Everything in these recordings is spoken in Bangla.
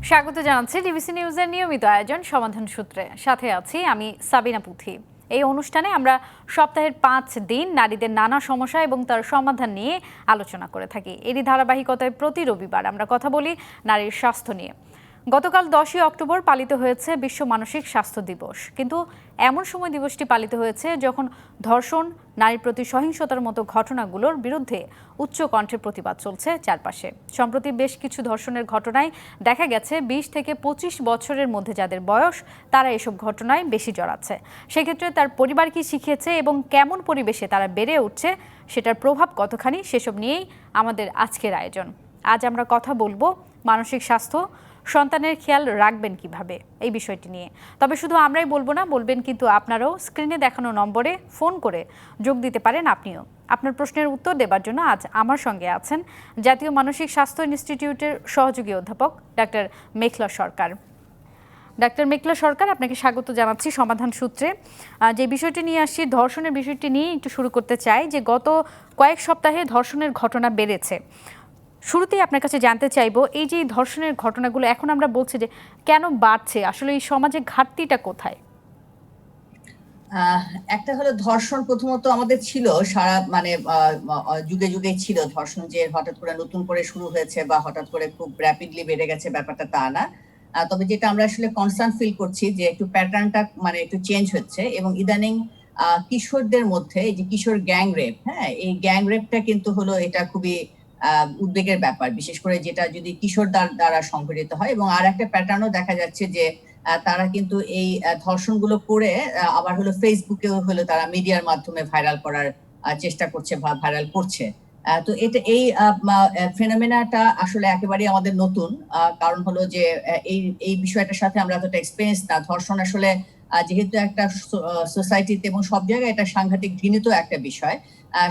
স্বাগত জানাচ্ছি ডিবিসি নিউজের নিয়মিত আয়োজন সমাধান সূত্রে। সাথে আছি আমি সাবিনা পুথি। এই অনুষ্ঠানে আমরা সপ্তাহের 5 দিন নারীদের নানা সমস্যা এবং তার সমাধান নিয়ে আলোচনা করে থাকি। এরই ধারাবাহিকতায় প্রতি রবিবার আমরা কথা বলি নারীর স্বাস্থ্য নিয়ে। গতকাল 10ই অক্টোবর পালিত হয়েছে বিশ্ব মানসিক স্বাস্থ্য দিবস। কিন্তু এমন সময় দিবসটি পালিত হয়েছে যখন ধর্ষণ, নারীর প্রতি সহিংসতার মতো ঘটনাগুলোর বিরুদ্ধে উচ্চ কণ্ঠে প্রতিবাদ চলছে চারপাশে। সম্প্রতি বেশ কিছু ধর্ষণের ঘটনায় দেখা গেছে 20 থেকে 25 বছরের মধ্যে যাদের বয়স তারা এসব ঘটনায় বেশি জড়াচ্ছে। সেক্ষেত্রে তার পরিবার কি শিখিয়েছে এবং কেমন পরিবেশে তারা বেড়ে উঠছে সেটার প্রভাব কতখানি, সেসব নিয়েই আমাদের আজকের আয়োজন। আজ আমরা কথা বলবো মানসিক স্বাস্থ্য, সন্তানের খেয়াল রাখবেন কিভাবে এই বিষয়টি নিয়ে। তবে শুধু আমরাই বলবো না, বলবেন কিন্তু আপনারাও। স্ক্রিনে দেখানো নম্বরে ফোন করে যোগ দিতে পারেন আপনিও। আপনার প্রশ্নের উত্তর দেবার জন্য আজ আমার সঙ্গে আছেন জাতীয় মানসিক স্বাস্থ্য ইনস্টিটিউটের সহযোগী অধ্যাপক ডাক্তার মেঘলা সরকার। ডাক্তার মেঘলা সরকার, আপনাকে স্বাগত জানাচ্ছি সমাধান সূত্রে। যে বিষয়টি নিয়ে আসছি, ধর্ষণের বিষয়টি নিয়ে একটু শুরু করতে চাই। যে গত কয়েক সপ্তাহে ধর্ষণের ঘটনা বেড়েছে। শুরুতেই আপনার কাছে জানতে চাইবো, এই যে ধর্ষণের ঘটনাগুলো এখন আমরা বলছি যে কেন বাড়ছে, আসলে এই সমাজে ঘাটতিটা কোথায়? একটা হলো ধর্ষণ প্রথমত আমাদের ছিল সারা যুগে যুগে ছিল ধর্ষণ, যে হঠাৎ করে নতুন করে শুরু হয়েছে বা হঠাৎ করে খুব র্যাপিডলি বেড়ে গেছে ব্যাপারটা তা না। তবে যেটা আমরা আসলে কনসার্ন ফিল করছি যে একটু প্যাটার্নটা একটু চেঞ্জ হচ্ছে এবং ইদানিং কিশোরদের মধ্যে এই যে কিশোর গ্যাং রেপ, হ্যাঁ, এই গ্যাং রেপটা কিন্তু হলো এটা খুবই উদ্বেগের ব্যাপার, বিশেষ করে যেটা যদি কিশোর দ্বারা সংঘটিত হয়। এবং আর একটা প্যাটার্নও দেখা যাচ্ছে যে তারা কিন্তু এই ধর্ষণগুলো করে আবার হলো ফেসবুকেও হলো তারা মিডিয়ার মাধ্যমে ভাইরাল করার চেষ্টা করছে বা ভাইরাল করছে। তো এটা এই ফেনোমেনাটা আসলে একেবারেই আমাদের নতুন। কারণ হলো যে এই এই বিষয়টার সাথে আমরা এতটা এক্সপেরিয়েন্স না। ধর্ষণ আসলে যেহেতু একটা সোসাইটিতে এবং সব জায়গায় এটা সাংঘাতিক ঘৃণিত একটা বিষয়,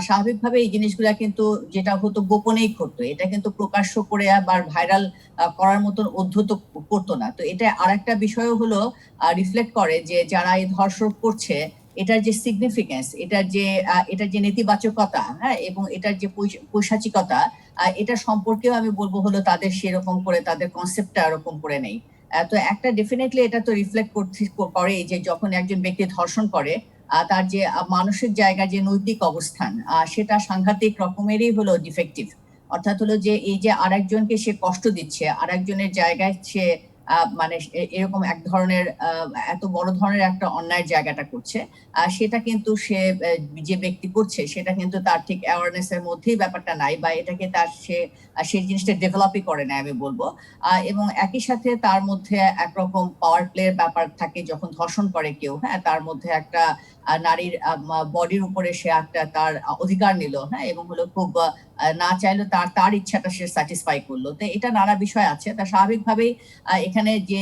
স্বাভাবিকভাবে এই জিনিসগুলা কিন্তু যেটা হতো গোপনেই করতো, এটা কিন্তু প্রকাশ্য করে আবার ভাইরাল করার মতন উদ্ধত করতো না। তো এটা আরেকটা বিষয়ও হলো রিফ্লেক্ট করে যে যারা এই ধর্ষণ করছে এটার যে সিগনিফিকেন্স, এটার যে নেতিবাচকতা, হ্যাঁ, এবং এটার যে পৈশাচিকতা, এটা সম্পর্কেও আমি বলবো হলো তাদের সেরকম করে তাদের কনসেপ্টটা এরকম করে নেই। তো একটা ডেফিনেটলি এটা তো রিফ্লেক্ট করে যে যখন একজন ব্যক্তি ধর্ষণ করে তার যে মানসিক জায়গার যে নৈতিক অবস্থান সেটা সাংঘাতিক রকমেরই হলো ডিফেক্টিভ। অর্থাৎ হলো যে এই যে আরেকজনকে সে কষ্ট দিচ্ছে, আরেকজনের জায়গায় সে এরকম এক ধরনের এত বড় ধরনের একটা অন্যায় জায়গাটা করছে, সেটা কিন্তু সে যে ব্যক্তি করছে সেটা কিন্তু তার ঠিক অ্যাওয়ারনেস এর মধ্যেই ব্যাপারটা নাই, বা এটাকে তার সেই জিনিসটা ডেভেলপই করে না আমি বলবো। এবং একই সাথে তার মধ্যে একরকম পাওয়ার প্লে এর ব্যাপার থাকে যখন ধর্ষণ করে কেউ, হ্যাঁ, তার মধ্যে একটা নারীর বডির উপরে সে একটা তার অধিকার নিল, হ্যাঁ, এবং হলো খুব না চাইলেও তার ইচ্ছাটা সে স্যাটিসফাই করলো। তো এটা নানা বিষয় আছে। তা স্বাভাবিকভাবেই এখানে যে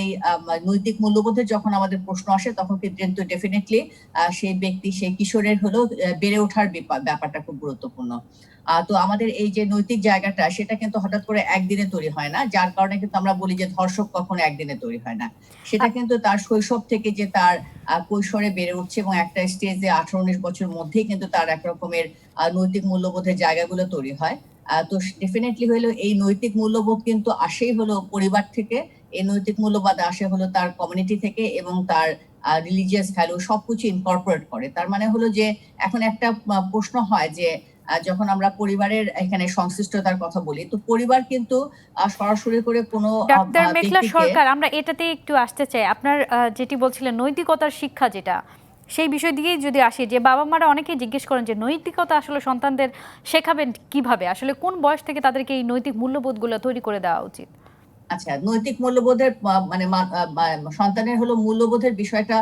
নৈতিক মূল্যবোধের যখন আমাদের প্রশ্ন আসে তখন কিন্তু ডেফিনেটলি সেই ব্যক্তি, সেই কিশোরের হলো বেড়ে ওঠার ব্যাপারটা খুব গুরুত্বপূর্ণ। তো আমাদের এই যে নৈতিক জায়গাটা সেটা কিন্তু হঠাৎ করে একদিনে তৈরি হয় না, যার কারণে কিন্তু আমরা বলি যে ধর্ষক কখনো একদিনে তৈরি হয় না। সেটা কিন্তু তার শৈশব থেকে যে তার কৈশোরে বেড়ে উঠছে এবং একটা স্টেজে 18-19 বছর মধ্যেই কিন্তু তার একরকমের নৈতিক মূল্যবোধের জায়গাগুলো তৈরি হয়। তো ডেফিনেটলি হলো এই নৈতিক মূল্যবোধ কিন্তু আসেই হলো পরিবার থেকে, এই নৈতিক মূল্যবোধ আসে হলো তার কমিউনিটি থেকে এবং তার রিলিজিয়াস ভ্যালু সবকিছু ইনকর্পোরেট করে। তার মানে হলো যে এখন একটা প্রশ্ন হয় যে যখন আমরা পরিবারের এখানে সংশ্লিষ্টতার কথা বলি, তো পরিবার কিন্তু সরাসরি করে কোনো ডাক্তার মেঘলা ব্যক্তিকে। সরকার, আমরা এটাতে একটু আসতে চাই। আপনার যেটি বলছিলেন নৈতিকতার শিক্ষা, যেটা সেই বিষয় দিয়েই যদি আসি, যে বাবা মারা অনেকেই জিজ্ঞেস করেন যে নৈতিকতা আসলে সন্তানদের শেখাবেন কিভাবে, আসলে কোন বয়স থেকে তাদেরকে এই নৈতিক মূল্যবোধগুলো তৈরি করে দেওয়া উচিত? আচ্ছা, নৈতিক মূল্যবোধের সন্তানের হলো মূল্যবোধের বিষয়টা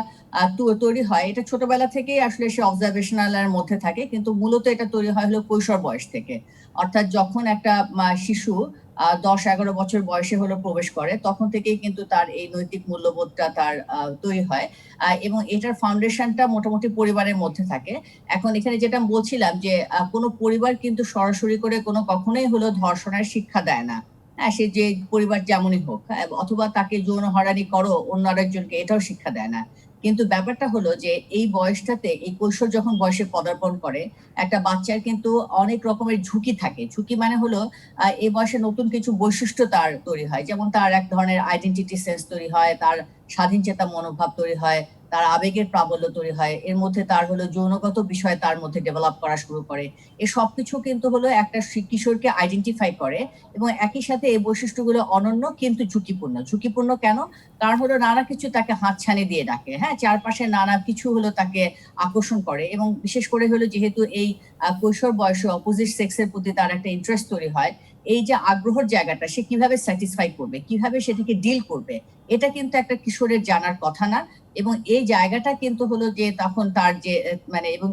তৈরি হয় এটা ছোটবেলা থেকেই আসলে সে অবজারভেশনাল এর মধ্যে থাকে, কিন্তু মূলত এটা তৈরি হয় হলো কৈশোর বয়স থেকে। অর্থাৎ যখন একটা শিশু 10-11 বছর বয়সে হলো প্রবেশ করে তখন থেকেই কিন্তু তার এই নৈতিক মূল্যবোধটা তার তৈরি হয়। এবং এটার ফাউন্ডেশনটা মোটামুটি পরিবারের মধ্যে থাকে। এখন এখানে যেটা বলছিলাম যে কোনো পরিবার কিন্তু সরাসরি করে কোনো কখনোই হলো ধর্ষণের শিক্ষা দেয় না। হ্যাঁ, সে যে পরিবার যেমনই হোক, হ্যাঁ, অথবা তাকে যৌন হয়রানি করো অন্য আরেকজনকে, এটাও শিক্ষা দেয় না। কিন্তু ব্যাপারটা হলো যে এই বয়সটাতে, এই কৈশোর যখন বয়সে পদার্পণ করে, একটা বাচ্চার কিন্তু অনেক রকমের ঝুঁকি থাকে। ঝুঁকি মানে হলো এই বয়সে নতুন কিছু বৈশিষ্ট্য তার তৈরি হয়, যেমন তার এক ধরনের আইডেন্টিটি সেন্স তৈরি হয়, তার স্বাধীন চেতা মনোভাব তৈরি হয়, তার আবেগের প্রাবল্য তৈরি হয়, এর মধ্যে তার হলো যৌনগত বিষয় তার মধ্যে ডেভেলপ করা শুরু করে। এই সবকিছু কিন্তু হলো একটা কিশোরকে আইডেন্টিফাই করে, এবং একই সাথে এই বৈশিষ্ট্যগুলো অনন্য কিন্তু ঝুঁকিপূর্ণ। ঝুঁকিপূর্ণ কেন? কারণ হলো নানা কিছু তাকে হাতছানি দিয়ে ডাকে, হ্যাঁ, চারপাশে নানা কিছু হলো তাকে আকর্ষণ করে, এবং বিশেষ করে হলো যেহেতু এই কৈশোর বয়সে অপোজিট সেক্সের প্রতি তার একটা ইন্টারেস্ট তৈরি হয়, এই যে আগ্রহের জায়গাটা সে কিভাবে স্যাটিসফাই করবে, কিভাবে সেটাকে ডিল করবে, এটা কিন্তু একটা কিশোরের জানার কথা না। এবং এই জায়গাটা কিন্তু হলো যে তখন তার যে মানে এবং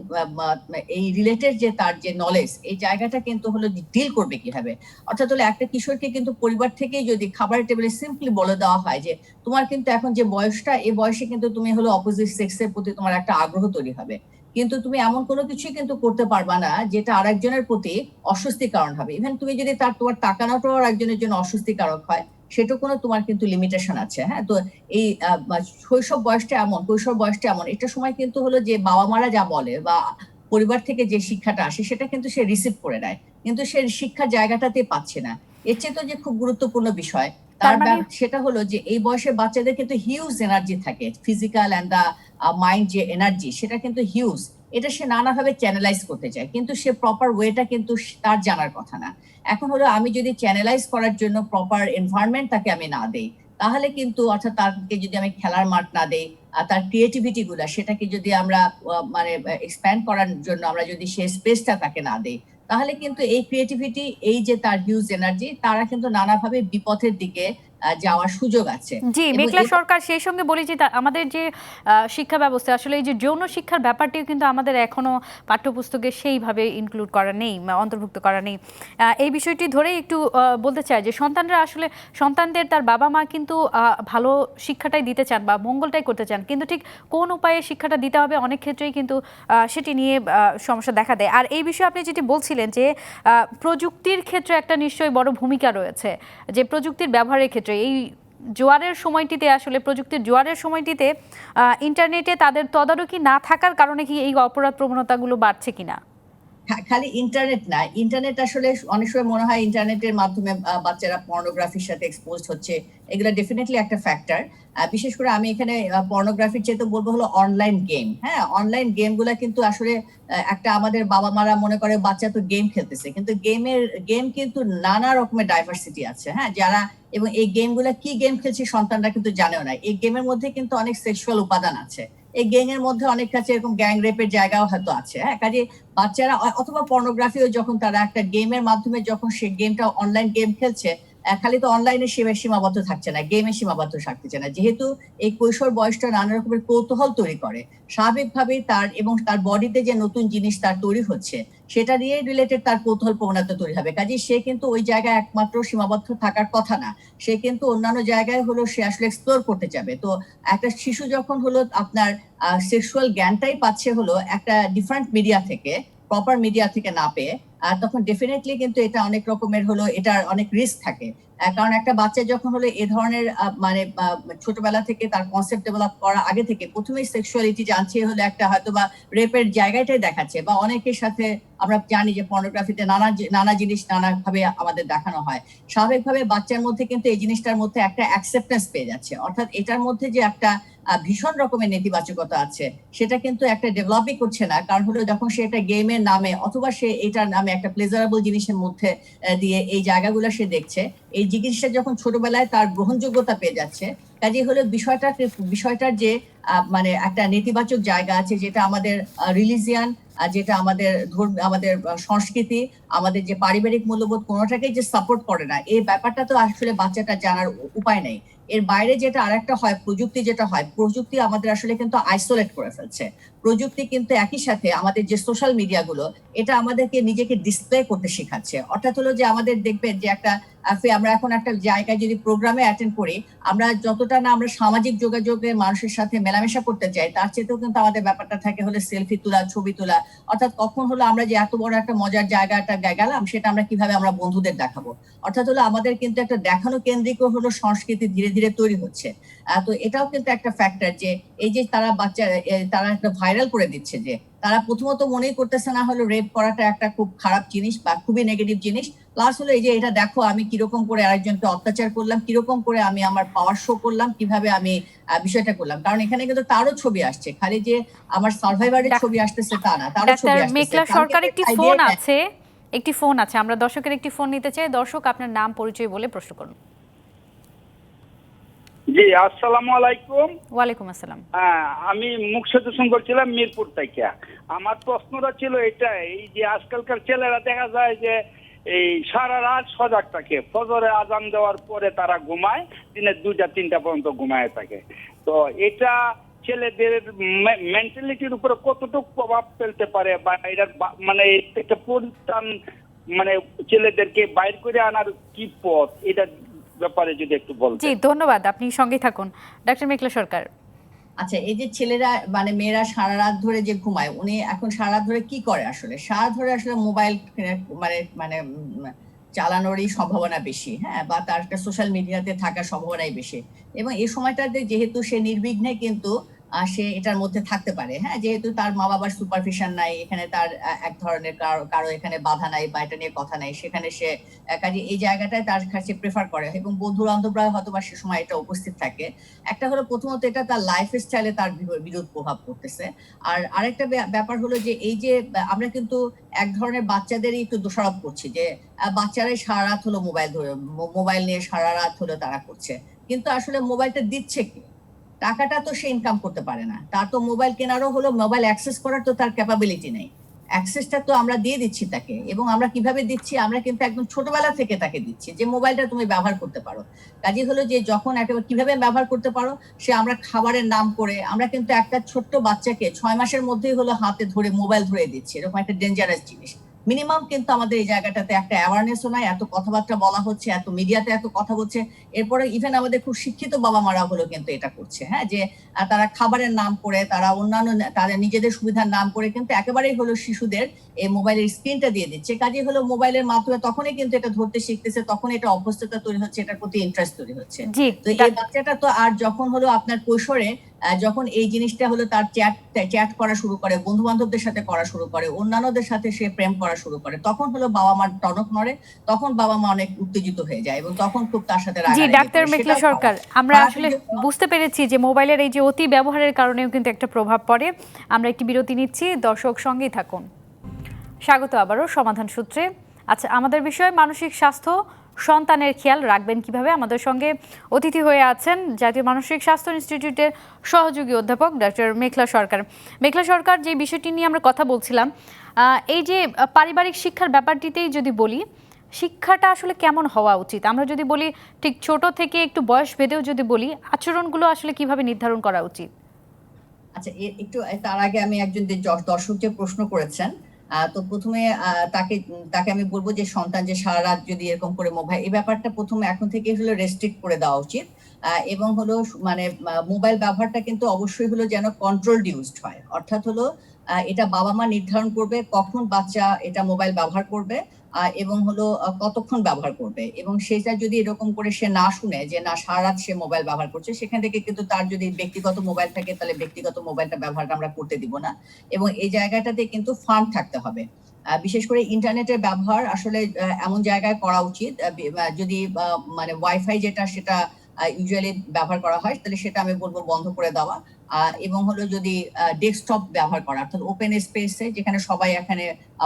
এই রিলেটেড যে তার যে নলেজ, এই জায়গাটা কিন্তু হলো ডিল করবে কিভাবে। অর্থাৎ হলো একটা কিশোরকে কিন্তু পরিবার থেকেই যদি খাবারের টেবিলে সিম্পলি বলে দেওয়া হয় যে তোমার কিন্তু এখন যে বয়সটা, এই বয়সে কিন্তু তুমি হলো অপোজিট সেক্সের প্রতি তোমার একটা আগ্রহ তৈরি হবে, কিন্তু তুমি এমন কোনো কিছুই কিন্তু করতে পারবা না যেটা আরেকজনের প্রতি অস্বস্তির কারণ হবে। ইভেন তুমি যদি তোমার তাকানোটাও একজনের জন্য অস্বস্তিকারক হয়, সেটা কোনো তোমার কিন্তু লিমিটেশন আছে, হ্যাঁ। তো এই শৈশব বয়সটা এমন, কৈশোর বয়সটা এমন, এটা সময় কিন্তু হলো যে বাবা মারা যা বলে বা পরিবার থেকে যে শিক্ষাটা আসে সেটা কিন্তু সে রিসিভ করে নেয়, কিন্তু সে শিক্ষার জায়গাটাতে পাচ্ছে না। এর চেয়ে তো যে খুব গুরুত্বপূর্ণ বিষয় তার মানে সেটা হলো যে এই বয়সের বাচ্চাদের কিন্তু হিউজ এনার্জি থাকে, ফিজিক্যাল অ্যান্ড দা মাইন্ড যে এনার্জি সেটা কিন্তু হিউজ। এটা সে নানাভাবে চ্যানেলাইজ করতে চায়, কিন্তু সে প্রপার ওয়েটা কিন্তু তার জানার কথা না। এখন হলো আমি যদি চ্যানেলাইজ করার জন্য প্রপার এনভায়রনমেন্ট তাকে আমি না দেই, তাহলে কিন্তু অর্থাৎ তাকে যদি আমি খেলার মাঠ না দেই, তার ক্রিয়েটিভিটি গুলা সেটাকে যদি আমরা মানে এক্সপ্যান্ড করার জন্য আমরা যদি সে স্পেসটা তাকে না দেই, তাহলে কিন্তু এই ক্রিয়েটিভিটি, এই যে তার হিউজ এনার্জি, তারা কিন্তু নানাভাবে বিপথের দিকে যাওয়ার সুযোগ আছে। জি, এবং মেঘলা সরকার সেই সঙ্গে বলি যে আমাদের যে শিক্ষা ব্যবস্থা আসলে এই যে যৌন শিক্ষার ব্যাপারটিও কিন্তু আমাদের এখনো পাঠ্যপুস্তকে সেইভাবে ইনক্লুড করা নেই, অন্তর্ভুক্ত করা নেই। এই বিষয়টি ধরেই একটু বলতে চাই যে সন্তানরা আসলে সন্তানদের তার বাবা মা কিন্তু ভালো শিক্ষাটাই দিতে চান বা মঙ্গলটাই করতে চান, কিন্তু ঠিক কোন উপায়ে শিক্ষাটা দিতে হবে অনেক ক্ষেত্রেই কিন্তু সেটি নিয়ে সমস্যা দেখা দেয়। আর এই বিষয়ে আপনি যেটি বলছিলেন যে প্রযুক্তির ক্ষেত্রে একটা নিশ্চয়ই বড় ভূমিকা রয়েছে, যে প্রযুক্তির ব্যবহারের ক্ষেত্রে এই জোয়ারের সময়টিতে আসলে প্রযুক্তির জোয়ারের সময়টিতে ইন্টারনেটে তাদের তদারকি না থাকার কারণে কি এই অপরাধ প্রবণতাগুলো বাড়ছে কিনা? খালি ইন্টারনেট না, ইন্টারনেট আসলে অনেক সময় মনে হয় ইন্টারনেটের মাধ্যমে বাচ্চারা পর্নোগ্রাফির সাথে এক্সপোজড হচ্ছে, এগুলো ডেফিনেটলি একটা ফ্যাক্টর। বিশেষ করে আমি এখানে পর্নোগ্রাফির চেয়ে তো বলবো হলো অনলাইন গেম, হ্যাঁ। অনলাইন গেম গুলা কিন্তু আসলে একটা আমাদের বাবা মারা মনে করে বাচ্চা তো গেম খেলতেছে, কিন্তু গেম কিন্তু নানা রকমের ডাইভার্সিটি আছে, হ্যাঁ, যারা এবং এই গেম গুলা কি গেম খেলছে সন্তানরা কিন্তু জানেও না। এই গেমের মধ্যে কিন্তু অনেক সেক্সুয়াল উপাদান আছে, এই গেম এর মধ্যে অনেক কাছে এরকম গ্যাং রেপের জায়গাও হয়তো আছে, হ্যাঁ। কাজে বাচ্চারা অথবা পর্নোগ্রাফিও যখন তারা একটা গেমের মাধ্যমে যখন সে গেমটা অনলাইন গেম খেলছে, খালি তো অনলাইনে সীমাবদ্ধ থাকছে না, গেমে সীমাবদ্ধ থাকছে না, যেহেতু এই কৈশোর বয়সটা নানা রকমের কৌতূহল তৈরি করে স্বাভাবিকভাবেই তার, এবং তার বডিতে যে নতুন জিনিস তার তৈরি হচ্ছে সেটা নিয়ে রিলেটেড তার কৌতূহল প্রবণতা তৈরি হবে। কাজে সে কিন্তু ওই জায়গায় একমাত্র সীমাবদ্ধ থাকার কথা না, সে কিন্তু অন্যান্য জায়গায় হলো সে আসলে এক্সপ্লোর করতে যাবে। তো একটা শিশু যখন হলো আপনার সেক্সুয়াল জ্ঞানটাই পাচ্ছে হলো একটা ডিফারেন্ট মিডিয়া থেকে, প্রপার মিডিয়া থেকে না পেয়ে, তখন ডেফিনেটলি কিন্তু এটা অনেক রকমের হলো, এটার অনেক রিস্ক থাকে। কারণ একটা বাচ্চা যখন হলো এ ধরনের মানে ছোটবেলা থেকে তার কনসেপ্ট ডেভেলপ করার আগে থেকে প্রথমেই সেক্সুয়ালিটি জানছে হলো একটা হয়তো বা রেপের জায়গাটাই দেখাচ্ছে, বা অনেকের সাথে আমরা জানি যে পর্নোগ্রাফিতে নানা জিনিস নানা ভাবে আমাদের দেখানো হয়, স্বাভাবিকভাবে বাচ্চার মধ্যে কিন্তু এই জিনিসটার মধ্যে একটা অ্যাকসেপ্টেন্স পেয়ে যাচ্ছে। অর্থাৎ এটার মধ্যে যে একটা ভীষণ রকমের নেতিবাচকতা আছে সেটা কিন্তু একটা ডেভেলপই করছে না, কারণ হলো যখন সে একটা গেমের নামে অথবা সে এটার নামে একটা প্লেজারেবল জিনিসের মধ্যে দিয়ে এই জায়গাগুলো সে দেখছে, এই জিনিসটা যখন ছোটবেলায় তার গ্রহণযোগ্যতা পেয়ে যাচ্ছে, কাজে হলো বিষয়টার যে মানে একটা নেতিবাচক জায়গা আছে, যেটা আমাদের রিলিজিয়ান, যেটা আমাদের আমাদের সংস্কৃতি, আমাদের যে পারিবারিক মূল্যবোধ, কোনোটাকেই যে সাপোর্ট করে না, এই ব্যাপারটা তো আসলে বাচ্চাটা জানার উপায় নেই। এর বাইরে যেটা আরেকটা হয়, প্রযুক্তি যেটা হয়, প্রযুক্তি আমাদের আসলে কিন্তু আইসোলেট করে ফেলছে। প্রযুক্তি কিন্তু একই সাথে আমাদের যে সোশ্যাল মিডিয়া গুলো, এটা আমাদেরকে নিজেকে ডিসপ্লে করতে শেখাচ্ছে। অর্থাৎ হলো যে আমাদের দেখবেন যে একটা আমরা এখন একটা জায়গায় যদি প্রোগ্রামে অ্যাটেন্ড করি, আমরা যতটা না আমরা সামাজিক যোগাযোগে মানুষের সাথে মেলামেশা করতে চাই, তার চেয়েতেও কিন্তু আমাদের ব্যাপারটা থাকে হলো সেলফি তোলা, ছবি তোলা। অর্থাৎ কখন হলো আমরা যে এত বড় একটা মজার জায়গাটা গেলাম, সেটা আমরা কিভাবে আমরা বন্ধুদের দেখাবো। অর্থাৎ হলো আমাদের কিন্তু একটা দেখানো কেন্দ্রিক হলো সংস্কৃতি ধীরে ধীরে ধীরে তৈরি হচ্ছে। তো এটাও কিন্তু একটা ফ্যাক্টর যে এই যে তারা তারা একটা ভাইরাল করে দিচ্ছে যে তারা প্রথমত মনেই করতেছে না হলো রেপ করাটা একটা খুব খারাপ জিনিস বা খুবই নেগেটিভ জিনিস। প্লাস হলো এই যে এটা দেখো আমি কিরকম করে আরেকজনকে অত্যাচার করলাম, কিরকম করে আমি আমার পাওয়ার শো করলাম, কিভাবে আমি বিষয়টা করলাম। কারণ এখানে কিন্তু তারও ছবি আসছে, খালি যে আমার সার্ভাইভারের ছবি আসতেছে তা না, তারও ডাক্তার ছবি আসতেছে। মেঘলা তার সরকার কিন্তু একটি idea ফোন নেই। আছে, একটি ফোন আছে, আমরা দর্শকের একটি ফোন নিতে চাই। দর্শক, আপনার নাম পরিচয় বলে প্রশ্ন করুন। জি, আসসালামু আলাইকুম। ওয়ালাইকুম আসসালাম। আমি মুকসেদ হোসেন বলছিলাম মিরপুর থেকে। আমার প্রশ্নটা ছিল এটা, এই যে আজকালকার ছেলেরা দেখা যায় যে এই সারা রাত সজাগ থাকে, ফজরে আজান দেওয়ার পরে তারা ঘুমায়, দিনে 2টা-3টা পর্যন্ত ঘুমায় থাকে। তো এটা ছেলেদের মেন্টালিটির উপরে কতটুকু প্রভাব ফেলতে পারে, বা এটার মানে একটা পরিত্রাণ, মানে ছেলেদেরকে বাইর করে আনার কি পথ, এটা ব্যাপারে যদি একটু বলতেন। জি, ধন্যবাদ, আপনি সঙ্গে থাকুন। ডাক্তার মেঘলা সরকার। আচ্ছা, এই যে ছেলেরা মানে মেয়েরা সারা রাত ধরে যে ঘুমায়, উনি এখন সারা রাত ধরে কি করে আসলে? সারা ধরে আসলে মোবাইল মানে মানে চালানোরই সম্ভাবনা বেশি, হ্যাঁ, বা তার একটা সোশ্যাল মিডিয়াতে থাকার সম্ভাবনাই বেশি। এবং এই সময়টাতে যেহেতু সে নির্বিঘ্নে কিন্তু সে এটার মধ্যে থাকতে পারে, হ্যাঁ, যেহেতু তার মা বাবার সুপারভিশন নাই, এখানে তার এক ধরনের কারো এখানে বাধা নাই বা এটা নিয়ে কথা নাই, সেখানে সে কাজে এই জায়গাটায় তার কাছে প্রেফার করে এবং বন্ধু বান্ধবরা হয়তো বা সে সময় এটা উপস্থিত থাকে। একটা হলো প্রথমত এটা তার লাইফ স্টাইলে তার বিরূপ প্রভাব পড়তেছে। আর আরেকটা ব্যাপার হলো যে এই যে আমরা কিন্তু এক ধরনের বাচ্চাদেরই একটু দোষারোপ করছি যে বাচ্চারাই সারা রাত হলো মোবাইল ধরে মোবাইল নিয়ে সারা রাত হলো তারা করছে, কিন্তু আসলে মোবাইলটা দিচ্ছে কি? টাকাটা তো সে ইনকাম করতে পারে না, তার তো মোবাইল কেনারও হলো মোবাইল অ্যাক্সেস করার তো তার ক্যাপাবিলিটি নেই। অ্যাক্সেসটা তো আমরা দিয়ে দিচ্ছি তাকে, এবং আমরা কিভাবে দিচ্ছি? আমরা কিন্তু একদম ছোটবেলা থেকে তাকে দিচ্ছি যে মোবাইলটা তুমি ব্যবহার করতে পারো। কাজে হলো যে যখন একেবারে কিভাবে ব্যবহার করতে পারো, সে আমরা খাবারের নাম করে আমরা কিন্তু একটা ছোট্ট বাচ্চাকে 6 মাসের মধ্যেই হলো হাতে ধরে মোবাইল ধরে দিচ্ছি, এরকম একটা ডেঞ্জারাস জিনিস। মিনিমাম কিন্তু আমাদের এই জায়গাটাতে একটা অ্যাওয়ারনেসও নাই, এত কথাবার্তা বলা হচ্ছে, এত মিডিয়াতে এত কথা বলছে, এরপরে ইভেন আমাদের খুব শিক্ষিত বাবা মারা হলো কিন্তু এটা করছে, হ্যাঁ, যে তারা খাবারের নাম করে, তারা অন্যান্য তাদের নিজেদের সুবিধার নাম করে কিন্তু একেবারেই হলো শিশুদের এই মোবাইলের স্ক্রিনটা দিয়ে দিচ্ছে। কাজে হলো মোবাইলের মাধ্যমে তখনই কিন্তু এটা ধরতে শিখতেছে, তখন এটা অভ্যস্ততা তৈরি হচ্ছে, এটার প্রতি ইন্টারেস্ট তৈরি হচ্ছে। জি, তো এই বাচ্চাটা তো আর যখন হলো আপনার কৈশোরে যখন এই জিনিসটা হলো তার চ্যাট করা শুরু করে, বন্ধু বান্ধবদের সাথে করা শুরু করে, অন্যান্যদের সাথে সে প্রেম করা শুরু করে, তখন হলো বাবা মার টনক নড়ে, তখন বাবা মা অনেক উত্তেজিত হয়ে যায় এবং তখন খুব তার সাথে জি, রাগারাগি ডাক্তার করে। মেঘলা সেটাও সরকার, খারাপ। আমরা খারাপের আসলে জন্য বুঝতে পেরেছি যে মোবাইলের এই যে অতি ব্যবহারের কারণেও কিন্তু একটা প্রভাব পড়ে। আমরা একটি বিরতি নিচ্ছি, দর্শক সঙ্গেই থাকুন। স্বাগত আবারও সমাধান সূত্রে। আচ্ছা, আমাদের বিষয় মানসিক স্বাস্থ্য, সন্তানের খেয়াল রাখবেন কিভাবে। আমাদের সঙ্গে অতিথি হয়ে আছেন জাতীয় মানসিক স্বাস্থ্য ইনস্টিটিউটের সহযোগী অধ্যাপক ডক্টর মেঘলা সরকার। মেঘলা সরকার, যে বিষয়টি নিয়ে আমরা কথা বলছিলাম, এই যে পারিবারিক শিক্ষার ব্যাপারটিতেই যদি বলি, শিক্ষাটা আসলে কেমন হওয়া উচিত? আমরা যদি বলি ঠিক ছোট থেকে একটু বয়স ভেদেও যদি বলি, আচরণগুলো আসলে কিভাবে নির্ধারণ করা উচিত? আচ্ছা, একটু তার আগে আমি একজন যে দর্শক যে প্রশ্ন করেছেন, তো প্রথমে তাকে আমি বলবো যে সন্তান যে সারা রাত যদি এরকম করে মোবাইল, এই ব্যাপারটা প্রথমে এখন থেকে হলো রেস্ট্রিক্ট করে দেওয়া উচিত। এবং হলো মানে মোবাইল ব্যবহারটা কিন্তু অবশ্যই হলো যেন কন্ট্রোলড ইউজড হয়, অর্থাৎ হলো এটা বাবা মা নির্ধারণ করবে কখন বাচ্চা এটা মোবাইল ব্যবহার করবে এবং হলো কতক্ষণ ব্যবহার করবে, এবং সেটা যদি এরকম করে সে না শুনে যে না সারা রাত সে মোবাইল ব্যবহার করছে, সেখান থেকে কিন্তু তার যদি ব্যক্তিগত মোবাইল থাকে তাহলে ব্যক্তিগত মোবাইলটা ব্যবহারটা আমরা করতে দিব না। এবং এই জায়গাটাতে কিন্তু ফার্ম থাকতে হবে। বিশেষ করে ইন্টারনেটের ব্যবহার আসলে এমন জায়গায় করা উচিত, যদি মানে ওয়াইফাই যেটা সেটা ইউজুয়ালি ব্যবহার করা হয় তাহলে সেটা আমি বলবো বন্ধ করে দেওয়া। এবং হলো যদি ডেস্কটপ ব্যবহার করা, অর্থাৎ ওপেন স্পেসে যেখানে সবাই এখানে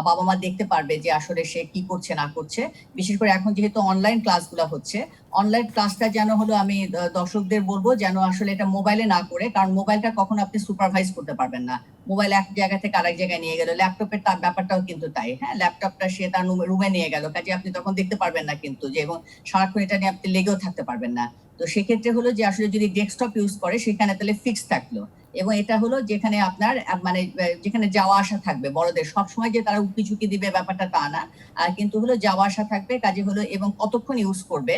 বাবা মা দেখতে পারবে যে আসলে সে কি করছে না করছে। বিশেষ করে এখন যেহেতু অনলাইন ক্লাসগুলো হচ্ছে, অনলাইন ক্লাসটা যেন হলো আমি দর্শকদের বলবো যেন আসলে এটা মোবাইলে না করে, কারণ মোবাইলটা কখনো আপনি সুপারভাইজ করতে পারবেন না। মোবাইল এক জায়গা থেকে আরেক জায়গায় নিয়ে গেল, ল্যাপটপের তার ব্যাপারটাও কিন্তু তাই, হ্যাঁ, ল্যাপটপটা সে তার রুমে নিয়ে গেল, কাজে আপনি তখন দেখতে পারবেন না কিন্তু যে, এবং সারাক্ষণ এটা নিয়ে আপনি লেগেও থাকতে পারবেন না। তো সেক্ষেত্রে হলো যে আসলে যদি ডেস্কটপ ইউজ করে সেখানে তাহলে ফিক্স থাকলো, এবং এটা হলো যেখানে আপনার মানে যেখানে যাওয়া আসা থাকবে বড়দের, সবসময় যে তারা উঁকি ঝুঁকি দিবে ব্যাপারটা তা না, কিন্তু হলো যাওয়া আসা থাকবে, কাজে হলো এবং কতক্ষণ ইউজ করবে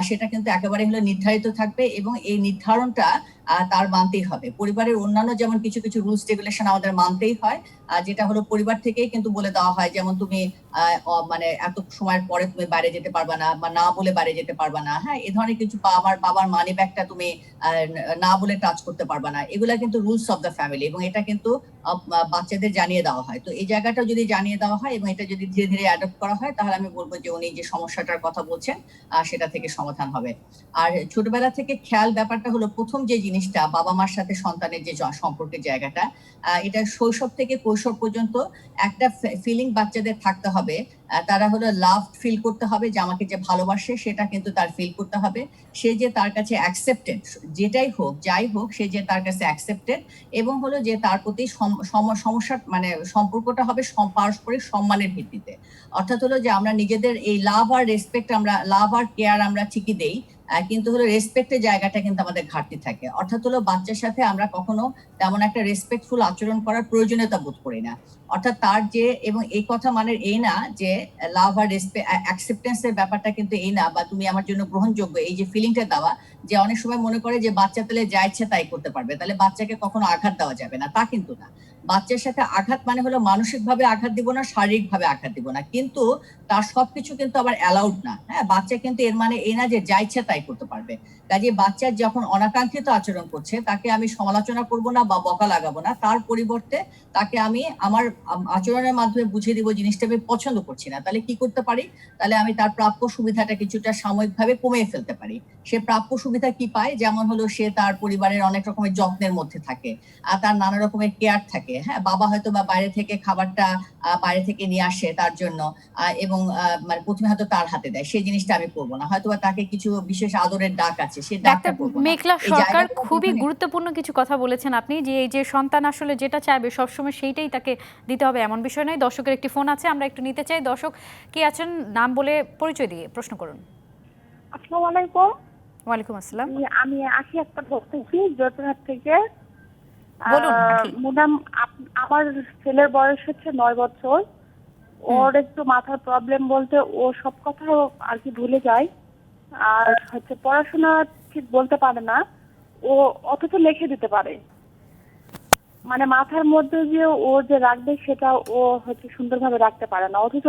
সেটা কিন্তু একেবারে হলো নির্ধারিত থাকবে, এবং এই নির্ধারণটা তার মানতেই হবে। পরিবারের অন্যান্য যেমন কিছু কিছু রুলস রেগুলেশন আমাদের মানতেই হয়, যেটা হলো পরিবার থেকেই কিন্তু বলে দেওয়া হয়, যেমন তুমি মানে এত সময়ের পরে তুমি বাইরে যেতে পারবা না, বা না বলে বাইরে যেতে পারবা না, হ্যাঁ, এই ধরনের কিছু, বা আমার বাবার মানি ব্যাগটা তুমি না বলে টাচ করতে পারবা না, এগুলা কিন্তু রুলস অফ দ্য ফ্যামিলি, এবং এটা কিন্তু বাচ্চাদের জানিয়ে দেওয়া হয়। তো এই জায়গাটা যদি জানিয়ে দেওয়া হয় এবং এটা যদি ধীরে ধীরে অ্যাডপ্ট করা হয়, তাহলে আমি বলবো যে উনি যে সমস্যাটার কথা বলছেন সেটা থেকে সমাধান হবে। আর ছোটবেলা থেকে খেয়াল ব্যাপারটা হলো, প্রথম যে জিনিসটা বাবা মার সাথে সন্তানের যে সম্পর্কের জায়গাটা, এটা শৈশব থেকে কৈশোর পর্যন্ত একটা ফিলিং বাচ্চাদের থাকতে হবে। তারা হলো লাভ ফিল করতে হবে, যে আমাকে যে ভালোবাসে সেটা কিন্তু তার ফিল করতে হবে, সে যে তার কাছে অ্যাকসেপ্টেড, যেটাই হোক যাই হোক সে যে তার কাছে অ্যাকসেপ্টেড, এবং হলো যে তার প্রতি সমস্যা মানে সম্পর্কটা হবে পারস্পরিক সম্মানের ভিত্তিতে। অর্থাৎ হলো যে আমরা নিজেদের এই লাভ আর রেসপেক্ট, আমরা লাভ আর কেয়ার আমরা ঠিকই দেই, কিন্তু হলো রেসপেক্টের জায়গাটা কিন্তু আমাদের ঘাটতি থাকে। অর্থাৎ হলো বাচ্চার সাথে আমরা কখনো তেমন একটা রেসপেক্টফুল আচরণ করার প্রয়োজনীয়তা বোধ করি না। অর্থাৎ তার যে, এবং এই কথা মানে এই না যে লাভ আর রেসপেক্ট অ্যাকসেপ্টেন্সের ব্যাপারটা কিন্তু এই না, বা তুমি আমার জন্য গ্রহণযোগ্য, এই যে ফিলিংটা দেওয়া, যে অনেক সময় মনে করে যে বাচ্চা তাহলে যা ইচ্ছে তাই করতে পারবে, তাহলে বাচ্চাকে কখনো আঘাত দেওয়া যাবে না, তা কিন্তু না। বাচ্চার সাথে আঘাত মানে হলো মানসিকভাবে আঘাত দিব না, শারীরিকভাবে আঘাত দিব না, কিন্তু তার সবকিছু কিন্তু আবার অ্যালাউড না। হ্যাঁ, বাচ্চা কিন্তু এর মানে এই না যে যা ইচ্ছা তাই করতে পারবে। কাজে বাচ্চার যখন অনাকাঙ্ক্ষিত আচরণ করছে, তাকে আমি সমালোচনা করব না বা বকা লাগাবো না, তার পরিবর্তে তাকে আমি আমার আচরণের মাধ্যমে বুঝিয়ে দিব জিনিসটা আমি পছন্দ করছি না। তাহলে কি করতে পারি? তাহলে আমি তার প্রাপ্য সুবিধাটা কিছুটা সাময়িকভাবে কমিয়ে ফেলতে পারি। সে প্রাপ্য সুবিধা কি পায়? যেমন হলো সে তার পরিবারের অনেক রকমের যত্নের মধ্যে থাকে, আর তার নানা রকমের কেয়ার থাকে। হ্যাঁ, বাবা হয়তো বা বাইরে থেকে খাবারটা বাইরে থেকে নিয়ে আসে তার জন্য, এবং মানে প্রথমে হয়তো তার হাতে দেয়, সেই জিনিসটা আমি করবো না। হয়তো বা তাকে কিছু বিশেষ আদরের ডাক আছে, সে ডাকটা ডাক্তার করবো না। মেঘলা এই সরকার জায়গাগুলো খুবই যেখানে গুরুত্বপূর্ণ কিছু কথা বলেছেন আপনি, যে এই যে সন্তান আসলে যেটা চাইবে সবসময় সেইটাই তাকে দিতে হবে এমন বিষয় নয়। দর্শকের একটি ফোন আছে, আমরা একটু নিতে চাই। দর্শক কে আছেন, নাম বলে পরিচয় দিয়ে প্রশ্ন করুন। আসসালামু আলাইকুম। ওয়ালাইকুম আসসালাম। আমি আশি একটা বলতেছি জোরহাট থেকে। বলুন আখি। ম্যাডাম, আমার ছেলের বয়স হচ্ছে 9 বছর। ওর একটু মাথার প্রবলেম বলতে ও সব কথা আর কি ভুলে যায়, আর হচ্ছে পড়াশোনা ঠিক বলতে পারে না। ও অথচ লিখে দিতে পারে, মানে মাথার মধ্যে যে ও যে রাখবে সেটা ও হচ্ছে সুন্দরভাবে রাখতে পারে না, অথচ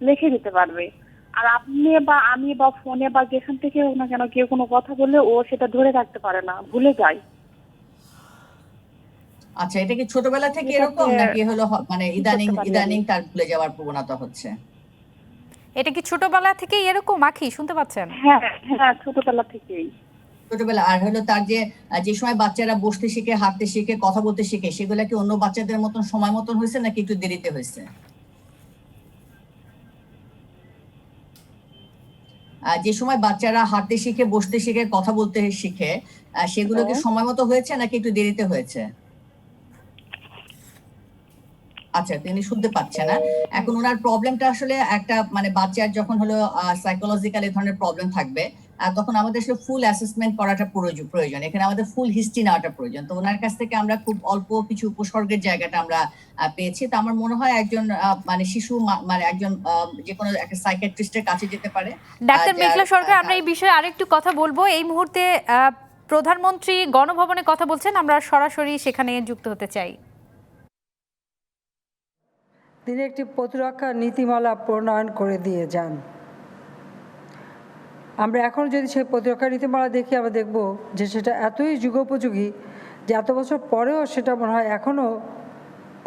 লিখে দিতে পারবে। আর আপনি বা আমি বা ফোনে বা যেখান থেকে হোক না কেন কেউ কোনো কথা বললে ও সেটা ধরে রাখতে পারে না, ভুলে যায়। আচ্ছা, এটা কি ছোটবেলা থেকে এরকম, নাকি হলো মানে কি করতে পারি আমি? ইদানিং তার ভুলে যাওয়ার প্রবণতা হচ্ছে? এটা কি ছোটবেলা থেকেই এরকম আখি, শুনতে পাচ্ছেন? হ্যাঁ হ্যাঁ, ছোটবেলা থেকেই। ছোটবেলা, আর হলো তার যে যে সময় বাচ্চারা বসতে শিখে, হাঁটতে শিখে, কথা বলতে শিখে, সেগুলা কি অন্য বাচ্চাদের মতন সময় মতন হয়েছে, নাকি একটু দেরিতে হয়েছে? যে সময় বাচ্চারা হাঁটতে শিখে, বসতে শিখে, কথা বলতে শিখে, সেগুলো কি সময় মতো হয়েছে নাকি একটু দেরিতে হয়েছে? আচ্ছা, তিনি শুনতে পাচ্ছে না। এখন ওনার প্রবলেমটা আসলে একটা, মানে বাচ্চার যখন হলো সাইকোলজিক্যাল এই ধরনের প্রবলেম থাকবে, তখন আমাদের আসলে ফুল অ্যাসেসমেন্ট করাটা প্রয়োজন। এখানে আমাদের ফুল হিস্ট্রি নেওয়াটা প্রয়োজন। তো ওনার কাছ থেকে আমরা খুব অল্প কিছু উপসর্গের জায়গাটা আমরা পেয়েছি। তো আমার মনে হয় একজন মানে শিশু, মানে একজন যে কোনো একটা সাইকিয়াট্রিস্টের কাছে যেতে পারে। ডাক্তার মেঘলা সরকার, আমরা এই বিষয়ে আরেকটু কথা বলবো। এই মুহূর্তে প্রধানমন্ত্রী গণভবনে কথা বলছেন, আমরা সরাসরি সেখানে যুক্ত হতে চাই। তিনি একটি প্রতিরক্ষা নীতিমালা প্রণয়ন করে দিয়ে যান। আমরা এখন যদি সেই প্রতিরক্ষা নীতিমালা দেখি, আমরা দেখব যে সেটা এতই যুগোপযোগী যে এত বছর পরেও সেটা মনে হয় এখনও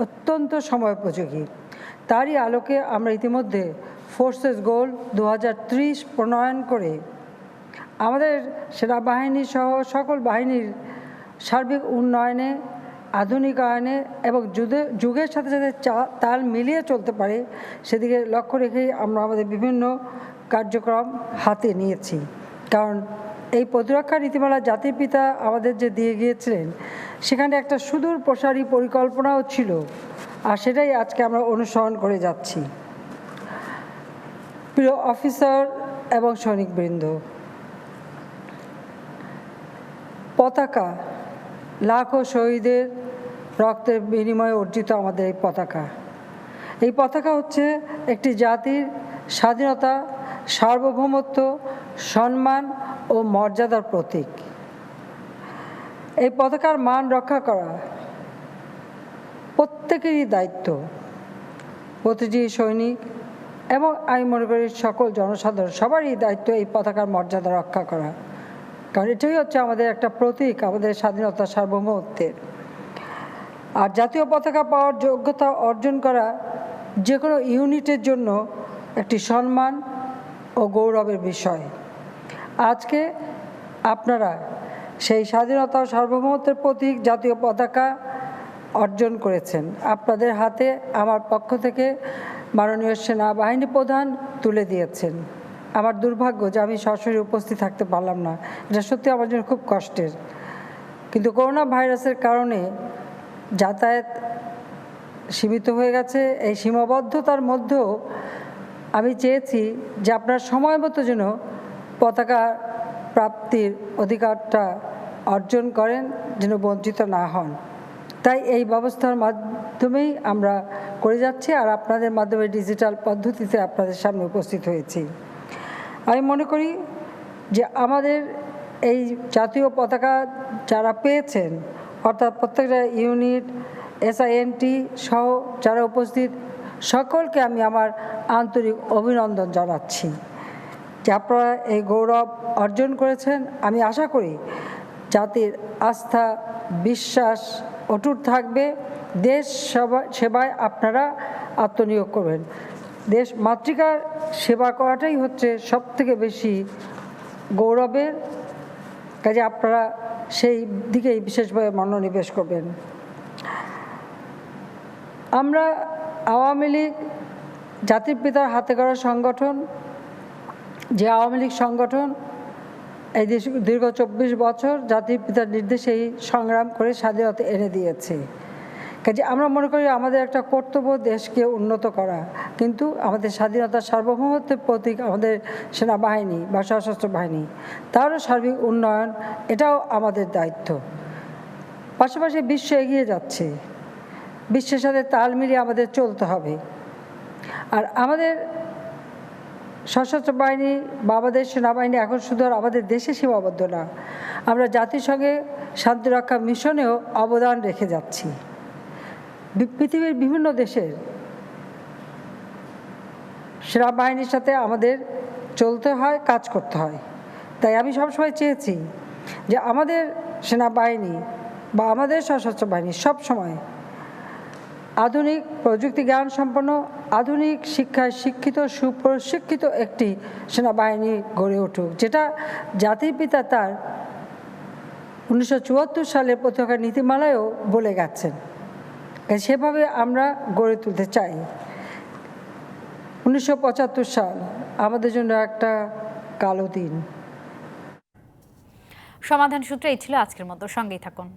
অত্যন্ত সময়োপযোগী। তারই আলোকে আমরা ইতিমধ্যে ফোর্সেস গোল 2030 প্রণয়ন করে আমাদের সেনাবাহিনী সহ সকল বাহিনীর সার্বিক উন্নয়নে, আধুনিকায়নে এবং যুগের সাথে সাথে তাল মিলিয়ে চলতে পারে সেদিকে লক্ষ্য রেখেই আমরা আমাদের বিভিন্ন কার্যক্রম হাতে নিয়েছি। কারণ এই প্রতিরক্ষা নীতিমালা জাতির পিতা আমাদের যে দিয়ে গিয়েছিলেন, সেখানে একটা সুদূর প্রসারী পরিকল্পনাও ছিল, আর সেটাই আজকে আমরা অনুসরণ করে যাচ্ছি। প্রিয় অফিসার এবং সৈনিকবৃন্দ, পতাকা লাখো শহীদের রক্তের বিনিময়ে অর্জিত আমাদের এই পতাকা। এই পতাকা হচ্ছে একটি জাতির স্বাধীনতা, সার্বভৌমত্ব, সম্মান ও মর্যাদার প্রতীক। এই পতাকার মান রক্ষা করা প্রত্যেকেরই দায়িত্ব, প্রতিটি সৈনিক এবং আমি মনে করি সকল জনসাধারণ সবারই দায়িত্ব এই পতাকার মর্যাদা রক্ষা করা, কারণ এটাই হচ্ছে আমাদের একটা প্রতীক আমাদের স্বাধীনতা সার্বভৌমত্বের। আর জাতীয় পতাকা পাওয়ার যোগ্যতা অর্জন করা যে কোনো ইউনিটের জন্য একটি সম্মান ও গৌরবের বিষয়। আজকে আপনারা সেই স্বাধীনতা ও সার্বভৌমত্বের প্রতীক জাতীয় পতাকা অর্জন করেছেন। আপনাদের হাতে আমার পক্ষ থেকে মাননীয় সেনাবাহিনী প্রধান তুলে দিয়েছেন। আমার দুর্ভাগ্য যে আমি সরাসরি উপস্থিত থাকতে পারলাম না, এটা সত্যি আমার জন্য খুব কষ্টের। কিন্তু করোনা ভাইরাসের কারণে যাতায়াত সীমিত হয়ে গেছে। এই সীমাবদ্ধতার মধ্যেও আমি চেয়েছি যে আপনার সময় মতো যেন পতাকা প্রাপ্তির অধিকারটা অর্জন করেন, যেন বঞ্চিত না হন। তাই এই ব্যবস্থার মাধ্যমেই আমরা করে যাচ্ছি, আর আপনাদের মাধ্যমে ডিজিটাল পদ্ধতিতে আপনাদের সামনে উপস্থিত হয়েছি। আমি মনে করি যে আমাদের এই জাতীয় পতাকা যারা পেয়েছেন, অর্থাৎ প্রত্যেকটা ইউনিট, SINT সহ যারা উপস্থিত, সকলকে আমি আমার আন্তরিক অভিনন্দন জানাচ্ছি যে আপনারা এই গৌরব অর্জন করেছেন। আমি আশা করি জাতির আস্থা বিশ্বাস অটুট থাকবে, দেশ সেবায় আপনারা আত্মনিয়োগ করবেন। দেশ মাতৃকার সেবা করাটাই হচ্ছে সবথেকে বেশি গৌরবের কাজে, আপনারা সেই দিকেই বিশেষভাবে মনোনিবেশ করবেন। আমরা আওয়ামী লীগ জাতির পিতার হাতে গড়া সংগঠন, যে আওয়ামী লীগ সংগঠন এই দেশ দীর্ঘ 24 বছর জাতির পিতার নির্দেশেই সংগ্রাম করে স্বাধীনতা এনে দিয়েছে। কাজে আমরা মনে করি আমাদের একটা কর্তব্য দেশকে উন্নত করা, কিন্তু আমাদের স্বাধীনতার সার্বভৌমত্বের প্রতীক আমাদের সেনাবাহিনী বা সশস্ত্র বাহিনী, তারও সার্বিক উন্নয়ন এটাও আমাদের দায়িত্ব। পাশাপাশি বিশ্ব এগিয়ে যাচ্ছে, বিশ্বের সাথে তাল মিলিয়ে আমাদের চলতে হবে। আর আমাদের সশস্ত্র বাহিনী বা আমাদের সেনাবাহিনী এখন শুধু আর আমাদের দেশে সীমাবদ্ধ না, আমরা জাতিসংঘে শান্তিরক্ষা মিশনেও অবদান রেখে যাচ্ছি। পৃথিবীর বিভিন্ন দেশের সেনাবাহিনীর সাথে আমাদের চলতে হয়, কাজ করতে হয়। তাই আমি সবসময় চেয়েছি যে আমাদের সেনাবাহিনী বা আমাদের সশস্ত্র বাহিনী সবসময় আধুনিক প্রযুক্তি জ্ঞান সম্পন্ন, আধুনিক শিক্ষায় শিক্ষিত, সুপ্রশিক্ষিত একটি সেনাবাহিনী গড়ে উঠুক, যেটা জাতির পিতা তার 1974 সালের পতাকা নীতিমালায়ও বলে গেছেন। সেভাবে আমরা গড়ে তুলতে চাই। 1975 সাল আমাদের জন্য একটা কালো দিন। সমাধান সূত্রে এই ছিল আজকের মতো, সঙ্গেই থাকুন।